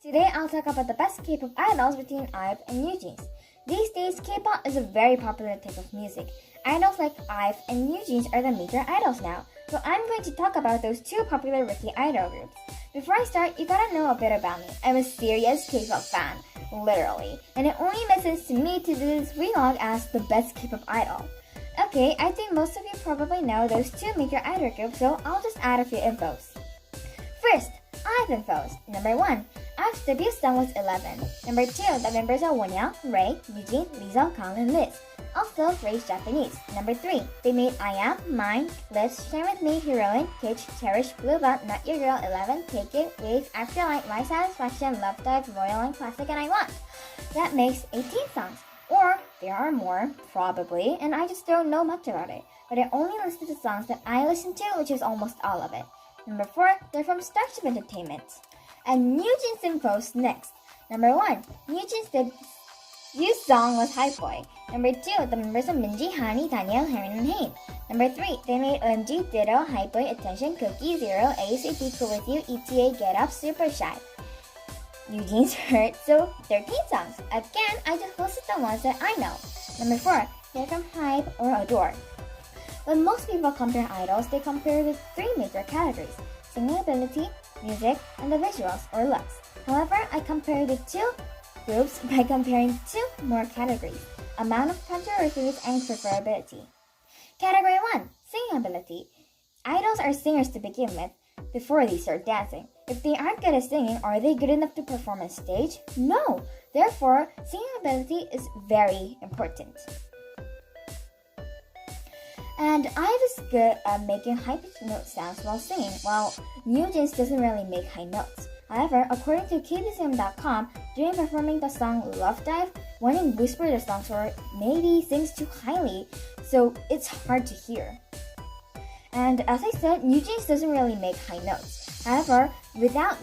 Today I'll talk about the best K-pop idols between IVE and NewJeans. These days, K-pop is a very popular type of music. Idols like IVE and NewJeans are the major idols now, so I'm going to talk about those two popular rookie idol groups. Before I start, you gotta know a bit about me. I'm a serious K-pop fan, literally, and it only makes sense to me to do this vlog as the best K-pop idol. Okay, I think most of you probably know those two major idol groups, so I'll just add a few infos. First, IVE infos. Number 1. IVE's debut song was 11. Number 2, the members are Wonyoung, Ray, Eugene, Lisa, Kang, and Liz. Also, Ray's Japanese. Number 3, they made I Am, Mine, Liz, Shine With Me, Heroine, Kitsch, Cherish, Blue Band, Not Your Girl, 11, Take It, Wave, Afterlight, My Satisfaction, Love Dive, Royal and Classic, and I Want. That makes 18 songs. Or, there are more, probably, and I just don't know much about it. But I only listed the songs that I listened to, which is almost all of it. Number 4, they're from Starship Entertainment. And NewJeans infos next. Number 1, NewJeans' debut song was Hype Boy. Number 2, the members are Minji, Hani, Daniel, Harin, and Hain. Number 3, they made OMG, Ditto, Hype Boy, Attention, Cookie, Zero, ASAP, Cool With You, ETA, Get Up, Super Shy. NewJeans Hurt, so 13 songs. Again, I just listed the ones that I know. Number 4, they're from Hype or Adore. When most people compare idols, they compare with 3 major categories: singing ability, music, and the visuals or looks. However, I compare the two groups by comparing 2 more categories: amount of controversies and preferability. Category 1, singing ability. Idols are singers to begin with before they start dancing. If they aren't good at singing, are they good enough to perform on stage? No! Therefore, singing ability is very important. And IVE is good at making high-pitched note sounds while singing, while NewJeans doesn't really make high notes. However, according to KBCM.com, during performing the song Love Dive, Wonyoung whispered the songs or maybe sings too highly, so it's hard to hear. And as I said, NewJeans doesn't really make high notes. However, without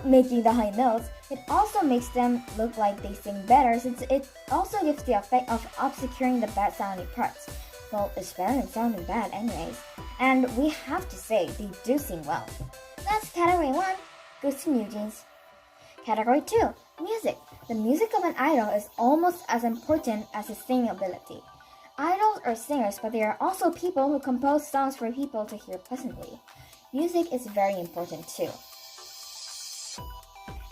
making the high notes, it also makes them look like they sing better, since it also gives the effect of obscuring the bad sounding parts. Well, it's better than sounding bad anyways. And we have to say, they do sing well. That's category 1, goes to NewJeans. Category 2, music. The music of an idol is almost as important as his singing ability. Idols are singers, but they are also people who compose songs for people to hear pleasantly. Music is very important too.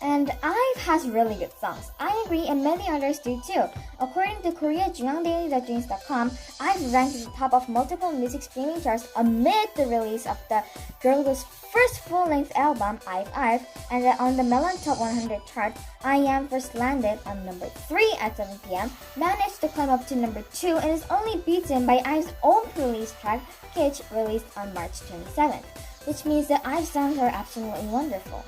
And IVE has really good songs. I agree, and many others do too. According to KoreaJungDaily.Jeans.com, IVE ranked at the top of multiple music streaming charts amid the release of the girl group's first full-length album, IVE, and on the Melon Top 100 chart, I Am first landed on number 3 at 7 p.m., managed to climb up to number 2, and is only beaten by IVE's own pre-release track, Kitsch, released on March 27th, which means that IVE songs are absolutely wonderful.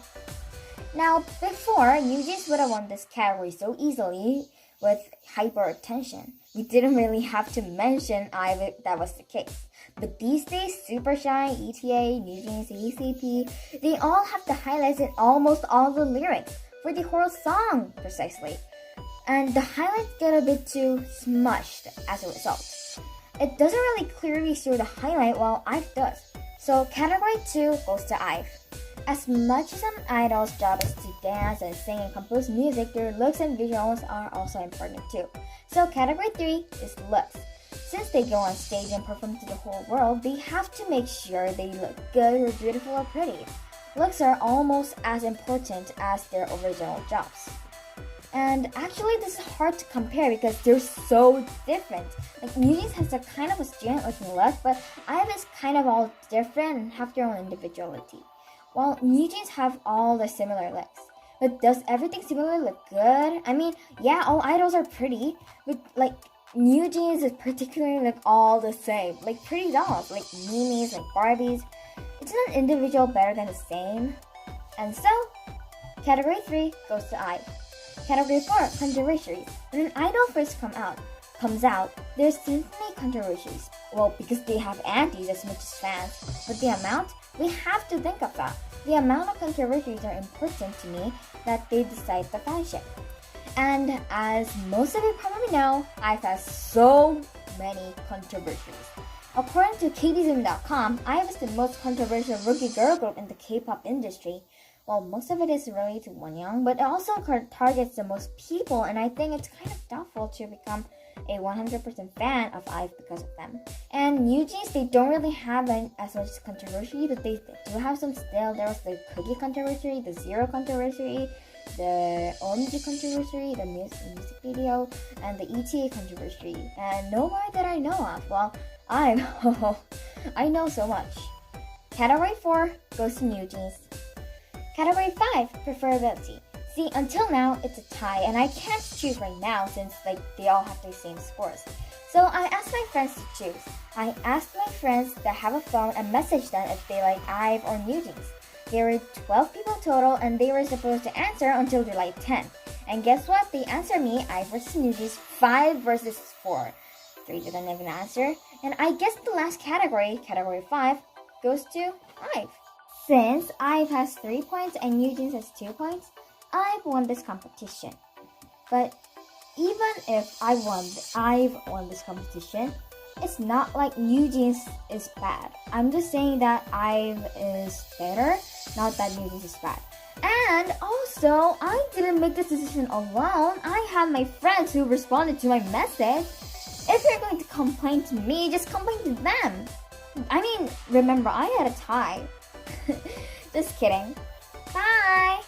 Now, before, NewJeans would have won this category so easily with hyper-attention. We didn't really have to mention IVE if that was the case. But these days, Super Shy, ETA, NewJeans, ACP, they all have the highlights in almost all the lyrics for the whole song, precisely. And the highlights get a bit too smushed as a result. It doesn't really clearly show the highlight while IVE does. So category 2 goes to IVE. As much as an idol's job is to dance and sing and compose music, their looks and visuals are also important too. So category 3 is looks. Since they go on stage and perform to the whole world, they have to make sure they look good or beautiful or pretty. Looks are almost as important as their original jobs. And actually, this is hard to compare because they're so different. Like, NewJeans has a kind of a student-looking look, but IVE is kind of all different and have their own individuality. While NewJeans have all the similar looks. But does everything similar look good? I mean, yeah, all idols are pretty, but like NewJeans is particularly like all the same. Like pretty dolls, like Mimis, like Barbies. It's not individual better than the same. And so, category 3 goes to IVE. Category 4, controversies. When an idol first comes out, there's certainly controversies. Well, because they have antis as much as fans. But the amount? We have to think of that. The amount of controversies are important to me that they decide the fanship. And as most of you probably know, IVE has so many controversies. According to KDZoom.com, IVE is the most controversial rookie girl group in the K-pop industry. Well, most of it is related to Wonyoung, but it also targets the most people, and I think it's kind of doubtful to become a 100% fan of IVE because of them. And New Jeans, they don't really have as much controversy, but they do have some still. There was the Cookie controversy, the Zero controversy, the OMG controversy, the music video, and the ETA controversy. And no more that I know of. Well, I know so much. Category 4 goes to New Jeans. Category 5, preferability. See, until now, it's a tie, and I can't choose right now since they all have the same scores. So I asked my friends to choose. I asked my friends that have a phone and messaged them if they like IVE or New Jeans. There were 12 people total, and they were supposed to answer until July 10. And guess what? They answered me, IVE versus New Jeans, 5 versus 4. 3 didn't even answer. And I guess the last category, category 5, goes to IVE. Since IVE has 3 points and New Jeans has 2 points, IVE won this competition. But even if IVE won this competition, it's not like New Jeans is bad. I'm just saying that IVE is better, not that New Jeans is bad. And also, I didn't make this decision alone. I have my friends who responded to my message. If you're going to complain to me, just complain to them. I mean, remember, I had a tie. Just kidding. Bye!